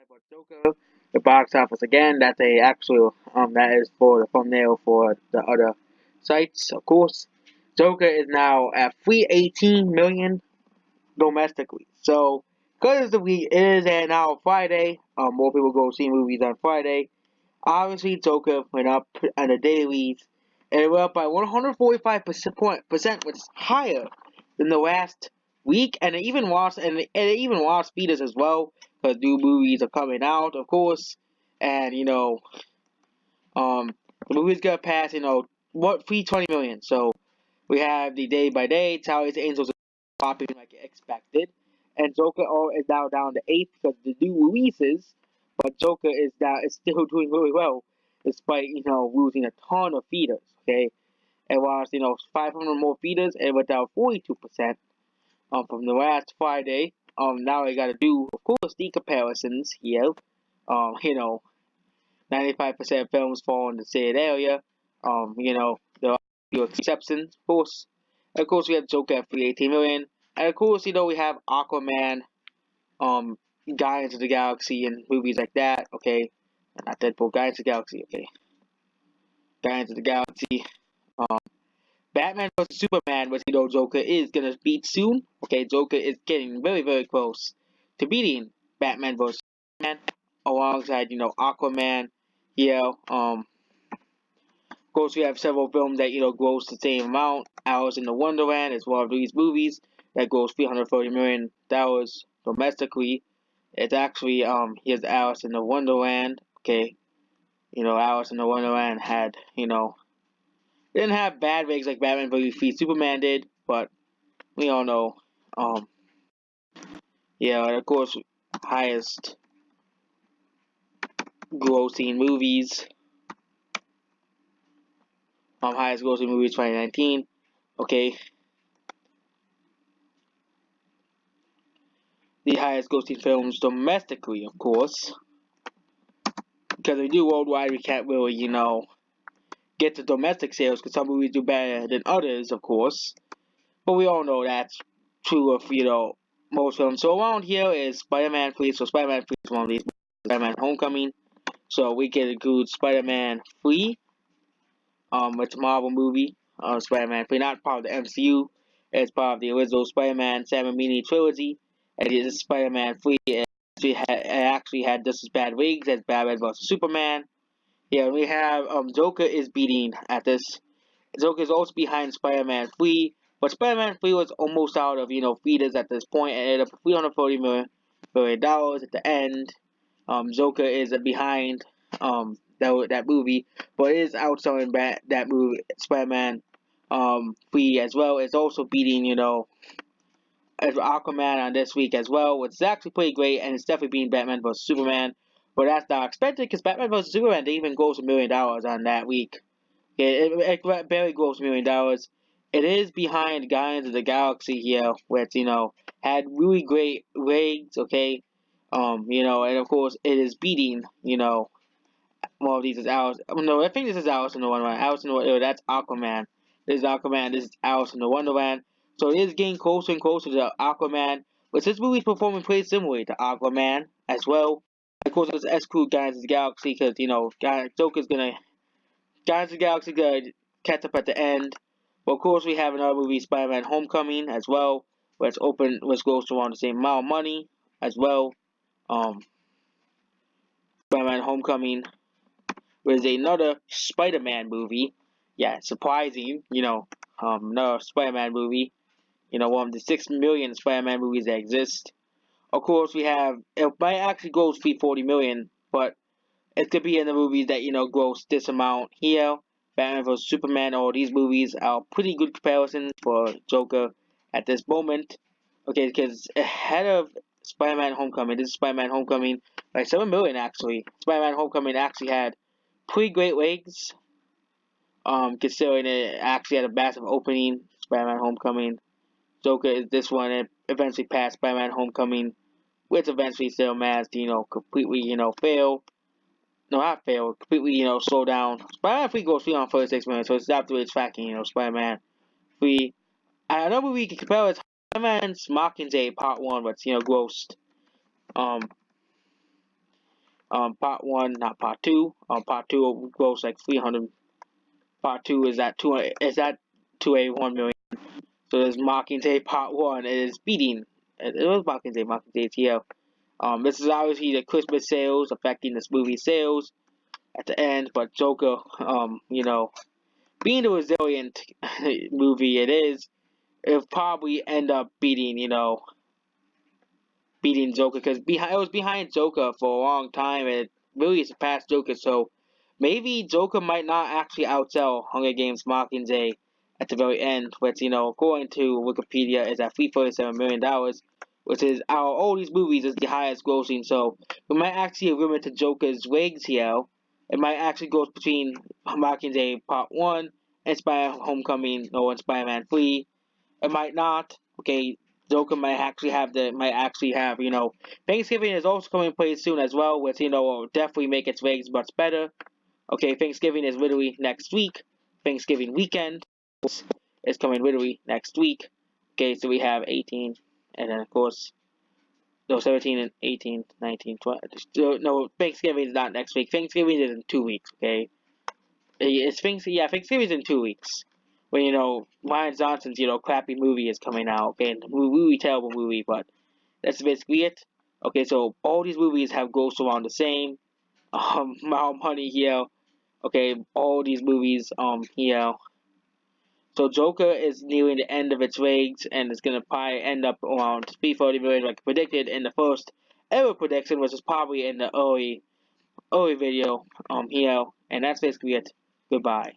about Joker, the box office again. That's a actual that is for the thumbnail for the other sites, of course. Joker is now at 318 million domestically. So because the week it is at now Friday, more people go see movies on Friday. Obviously, Joker went up on the dailies, and it went up by 145%, which is higher than the last week, and it even lost feeders as well, because new movies are coming out, of course, and the movie's gonna pass, 320 million. So we have the day by day, Charlie's Angels is popping like expected, and Joker is now down to eighth because of the new releases, but Joker is still doing really well despite losing a ton of feeders. Okay, it lost 500 more feeders and went down 42% from the last Friday. Now I got to do of course the comparisons here. Um, you know 95% of films fall in the same area. There are a few exceptions, of course. And of course, we have Joker at 318 million. And of course, we have Aquaman, um, Guardians of the Galaxy, and movies like that, okay? Not Deadpool, Guardians of the Galaxy, okay? Guardians of the Galaxy. Um, Batman vs. Superman, which Joker is gonna beat soon. Okay, Joker is getting very, very close to beating Batman vs. Superman alongside, Aquaman. Yeah, of course, we have several films that gross the same amount. Alice in the Wonderland is one of these movies that grossed $330 million domestically. It's actually here's Alice in the Wonderland. Okay, Alice in the Wonderland had didn't have bad ratings like Batman vs Superman did, but we all know yeah, and of course highest grossing movies highest grossing movies 2019. Okay, the highest grossing films domestically, of course. Because we do worldwide, we can't really, get the domestic sales because some movies do better than others, of course. But we all know that's true of, most films. So around here is Spider-Man 3. So Spider-Man 3 is one of these. Spider-Man Homecoming. So we can include Spider-Man 3. It's a Marvel movie. Spider-Man 3, not part of the MCU. It's part of the original Spider-Man Sam Raimi trilogy. And it is Spider-Man 3. It actually had just as bad ratings as Batman vs. Superman. Yeah, we have Joker is beating at this. Joker is also behind Spider-Man 3, but Spider-Man 3 was almost out of feeders at this point and ended up with $340 at the end. Joker is behind that movie, but it is outselling that movie Spider-Man 3 as well. It's also beating as Aquaman on this week as well, which is actually pretty great, and it's definitely beating Batman vs Superman. But that's not expected because Batman vs Superman didn't even gross $1 million on that week. It barely grossed $1 million. It is behind Guardians of the Galaxy here, which had really great ratings. Okay, and of course it is beating one of these is Alice. No, I think this is Alice in the Wonderland. Alice in the Wonderland. That's Aquaman. This is Aquaman. This is Alice in the Wonderland. So it is getting closer and closer to Aquaman. But this movie is performing pretty similarly to Aquaman as well. Of course, it's exclude Guardians of the Galaxy because Joker's gonna Guardians of the Galaxy gonna catch up at the end. But of course, we have another movie, Spider-Man: Homecoming, as well, which goes to around the same amount of money as well. Um, Spider-Man: Homecoming was another Spider-Man movie. Yeah, surprising, another Spider-Man movie. One of the 6 million Spider-Man movies that exist. Of course, we have it might actually gross 340 million, but it could be in the movies that gross this amount here. Batman vs Superman. All these movies are pretty good comparisons for Joker at this moment. Okay, because ahead of Spider-Man: Homecoming, this is Spider-Man: Homecoming by 7 million actually. Spider-Man: Homecoming actually had pretty great legs. Considering it actually had a massive opening. Spider-Man: Homecoming. Joker is this one. It eventually passed Spider-Man: Homecoming, which eventually still managed to completely fail. No, not fail. Completely slow down. Spider-Man 3 goes 336 minutes, so it's after it's tracking. Spider-Man 3. Another movie we can compare is Spider-Man's Mockingjay Part 1, which grossed um Part 1, not Part 2. Part 2 grossed like 300. Part 2 is at 200, is at 281 million. So there's Mockingjay Part 1. It is beating. It was Mockingjay. Mockingjay's here. This is obviously the Christmas sales affecting this movie sales at the end, but Joker, being the resilient movie it is, it'll probably end up beating Joker, because it was behind Joker for a long time and it really surpassed Joker. So maybe Joker might not actually outsell Hunger Games Mockingjay at the very end, which according to Wikipedia is at $347 million, which is out of all these movies is the highest grossing. So we might actually have limit to Joker's wigs here. It might actually go between Mockingjay Part 1 and Spider-Man Homecoming or Spider-Man 3. It might not. Okay, Joker might actually have Thanksgiving is also coming pretty soon as well, which will definitely make its ratings much better. Okay, Thanksgiving is literally next week. Thanksgiving weekend is coming literally next week. Okay, so we have 18, and then of course, no, 17 and 18, 19, 20. No, Thanksgiving is not next week. Thanksgiving is in 2 weeks. Okay, Thanksgiving is in 2 weeks. When Ryan Johnson's crappy movie is coming out. Okay, movie terrible movie, but that's basically it. Okay, so all these movies have grossed around the same amount of money here. Okay, all these movies here. So Joker is nearing the end of its legs, and it's gonna probably end up around 340 million, like predicted in the first ever prediction, which is probably in the early video here. And that's basically it. Goodbye.